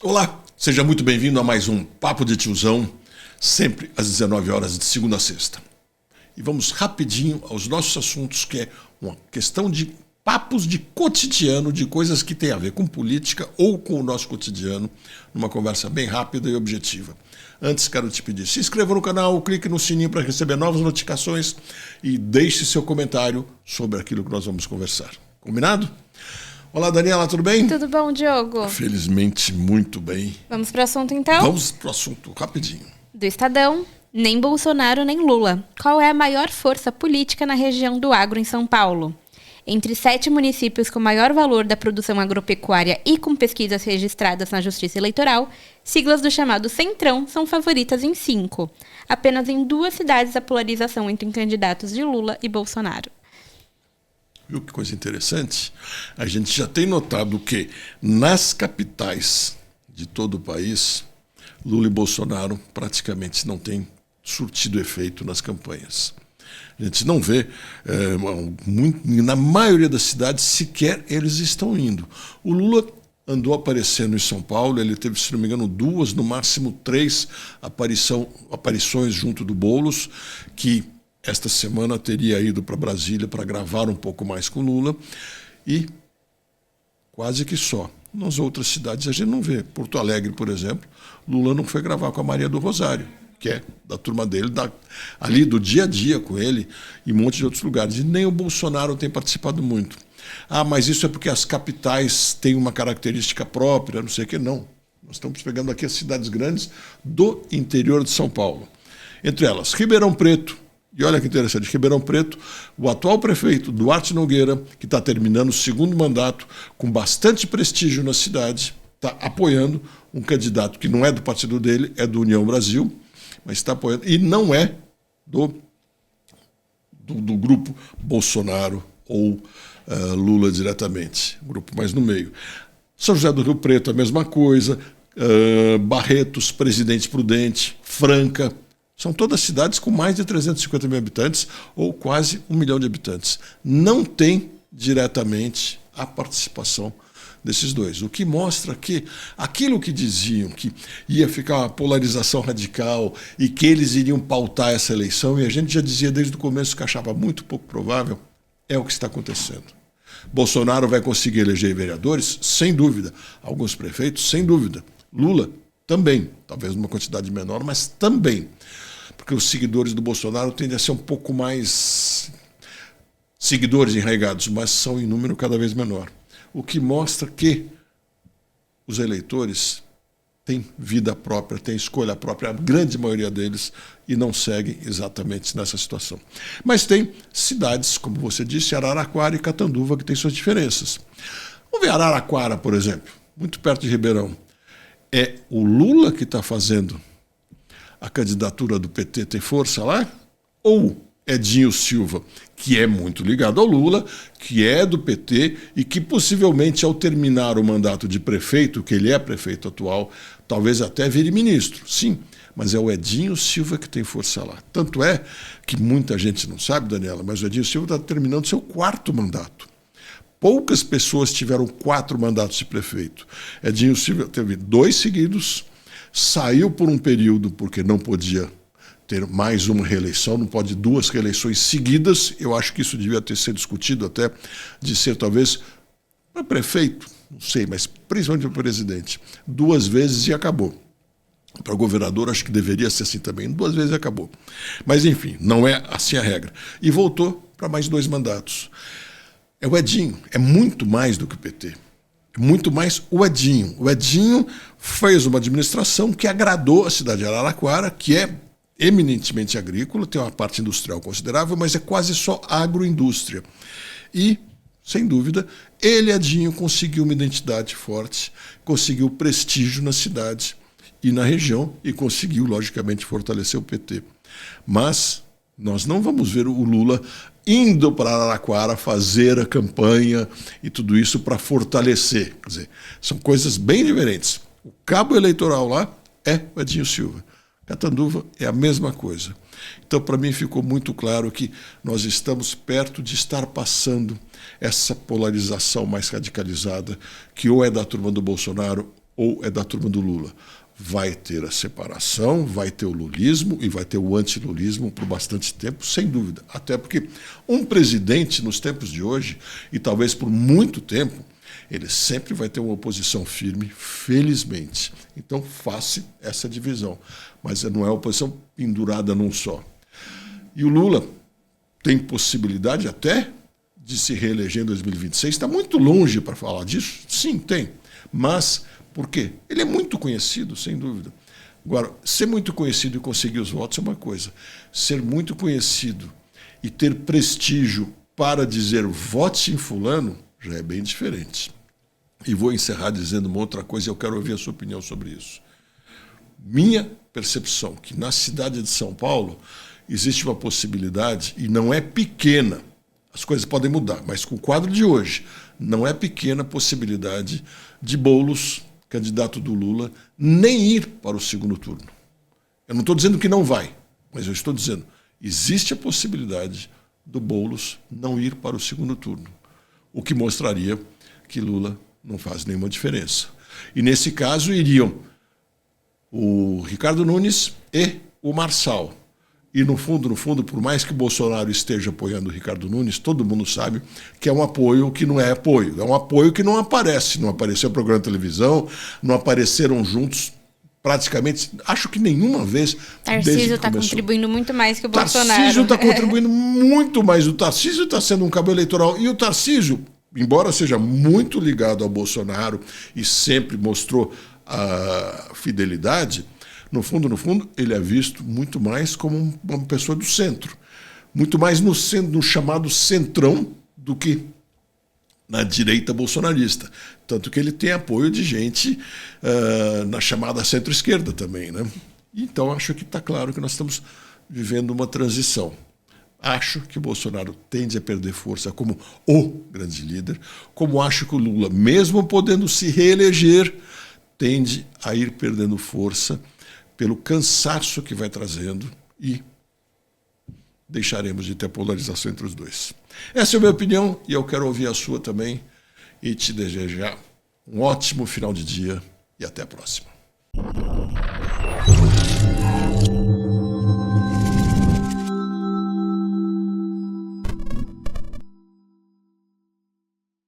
Olá, seja muito bem-vindo a mais um Papo de Tiozão, sempre às 19 horas de segunda a sexta. E vamos rapidinho aos nossos assuntos, que é uma questão de papos de cotidiano, de coisas que têm a ver com política ou com o nosso cotidiano, numa conversa bem rápida e objetiva. Antes, quero te pedir, se inscreva no canal, clique no sininho para receber novas notificações e deixe seu comentário sobre aquilo que nós vamos conversar. Combinado? Olá, Daniela, tudo bem? Tudo bom, Diogo? Felizmente, muito bem. Vamos para o assunto, então? Vamos para o assunto, rapidinho. Do Estadão, nem Bolsonaro nem Lula. Qual é a maior força política na região do agro em São Paulo? Entre 7 municípios com maior valor da produção agropecuária e com pesquisas registradas na Justiça Eleitoral, siglas do chamado Centrão são favoritas em 5. Apenas em 2 cidades a polarização entre candidatos de Lula e Bolsonaro. Viu que coisa interessante? A gente já tem notado que nas capitais de todo o país, Lula e Bolsonaro praticamente não têm surtido efeito nas campanhas. A gente não vê, na maioria das cidades, sequer eles estão indo. O Lula andou aparecendo em São Paulo, ele teve, se não me engano, 2, no máximo 3 aparições junto do Boulos, que esta semana teria ido para Brasília para gravar um pouco mais com Lula e quase que só. Nas outras cidades a gente não vê. Porto Alegre, por exemplo, Lula não foi gravar com a Maria do Rosário, que é da turma dele, ali do dia a dia com ele, e um monte de outros lugares. E nem o Bolsonaro tem participado muito. Ah, mas isso é porque as capitais têm uma característica própria, não sei o que. Não. Nós estamos pegando aqui as cidades grandes do interior de São Paulo. Entre elas, Ribeirão Preto. E olha que interessante, Ribeirão Preto, o atual prefeito Duarte Nogueira, que está terminando o 2º mandato, com bastante prestígio na cidade, está apoiando um candidato que não é do partido dele, é do União Brasil, mas está apoiando, e não é do grupo Bolsonaro ou Lula diretamente, grupo mais no meio. São José do Rio Preto, a mesma coisa, Barretos, Presidente Prudente, Franca. São todas cidades com mais de 350 mil habitantes ou quase 1 milhão de habitantes. Não tem diretamente a participação desses dois. O que mostra que aquilo que diziam que ia ficar uma polarização radical e que eles iriam pautar essa eleição, e a gente já dizia desde o começo que achava muito pouco provável, é o que está acontecendo. Bolsonaro vai conseguir eleger vereadores? Sem dúvida. Alguns prefeitos? Sem dúvida. Lula? Também. Talvez numa quantidade menor, mas também. Porque os seguidores do Bolsonaro tendem a ser um pouco mais seguidores enraigados, mas são em número cada vez menor. O que mostra que os eleitores têm vida própria, têm escolha própria, a grande maioria deles, e não seguem exatamente nessa situação. Mas tem cidades, como você disse, Araraquara e Catanduva, que têm suas diferenças. Vamos ver Araraquara, por exemplo, muito perto de Ribeirão. É o Lula que está fazendo a candidatura do PT ter força lá? Ou Edinho Silva, que é muito ligado ao Lula, que é do PT e que possivelmente ao terminar o mandato de prefeito, que ele é prefeito atual, talvez até vire ministro, sim, mas é o Edinho Silva que tem força lá. Tanto é que muita gente não sabe, Daniela, mas o Edinho Silva está terminando seu 4º mandato. Poucas pessoas tiveram 4 mandatos de prefeito. Edinho Silva teve 2 seguidos, saiu por um período porque não podia ter mais uma reeleição, não pode 2 reeleições seguidas. Eu acho que isso devia ter sido discutido até de ser talvez para prefeito, não sei, mas principalmente para presidente. 2 vezes e acabou. Para governador acho que deveria ser assim também, 2 vezes e acabou. Mas enfim, não é assim a regra. E voltou para mais 2 mandatos. É o Edinho, é muito mais do que o PT. É muito mais o Edinho. O Edinho fez uma administração que agradou a cidade de Araraquara, que é eminentemente agrícola, tem uma parte industrial considerável, mas é quase só agroindústria. E, sem dúvida, ele, Edinho, conseguiu uma identidade forte, conseguiu prestígio na cidade e na região e conseguiu, logicamente, fortalecer o PT. Mas nós não vamos ver o Lula indo para Araraquara fazer a campanha e tudo isso para fortalecer. Quer dizer, são coisas bem diferentes. O cabo eleitoral lá é o Edinho Silva. Catanduva é a mesma coisa. Então, para mim, ficou muito claro que nós estamos perto de estar passando essa polarização mais radicalizada, que ou é da turma do Bolsonaro ou é da turma do Lula? Vai ter a separação, vai ter o lulismo e vai ter o antilulismo por bastante tempo, sem dúvida. Até porque um presidente, nos tempos de hoje, e talvez por muito tempo, ele sempre vai ter uma oposição firme, felizmente. Então, faça essa divisão. Mas não é uma oposição pendurada num só. E o Lula tem possibilidade até de se reeleger em 2026. Está muito longe para falar disso? Sim, tem. Mas por quê? Ele é muito conhecido, sem dúvida. Agora, ser muito conhecido e conseguir os votos é uma coisa. Ser muito conhecido e ter prestígio para dizer vote em fulano já é bem diferente. E vou encerrar dizendo uma outra coisa e eu quero ouvir a sua opinião sobre isso. Minha percepção que na cidade de São Paulo existe uma possibilidade, e não é pequena, as coisas podem mudar, mas com o quadro de hoje, não é pequena a possibilidade de Boulos, candidato do Lula, nem ir para o segundo turno. Eu não estou dizendo que não vai, mas eu estou dizendo, existe a possibilidade do Boulos não ir para o segundo turno, o que mostraria que Lula não faz nenhuma diferença. E nesse caso iriam o Ricardo Nunes e o Marçal. E no fundo, por mais que o Bolsonaro esteja apoiando o Ricardo Nunes, todo mundo sabe que é um apoio que não é apoio. É um apoio que não aparece. Não apareceu no programa de televisão, não apareceram juntos praticamente, acho que nenhuma vez. Tarcísio está contribuindo muito mais que o Bolsonaro. Tarcísio está contribuindo muito mais. O Tarcísio está sendo um cabo eleitoral. E o Tarcísio, embora seja muito ligado ao Bolsonaro e sempre mostrou a fidelidade, no fundo, ele é visto muito mais como uma pessoa do centro. Muito mais no chamado centrão do que na direita bolsonarista. Tanto que ele tem apoio de gente na chamada centro-esquerda também, né? Então, acho que está claro que nós estamos vivendo uma transição. Acho que o Bolsonaro tende a perder força como o grande líder, como acho que o Lula, mesmo podendo se reeleger, tende a ir perdendo força pelo cansaço que vai trazendo e deixaremos de ter polarização entre os dois. Essa é a minha opinião e eu quero ouvir a sua também e te desejar um ótimo final de dia e até a próxima.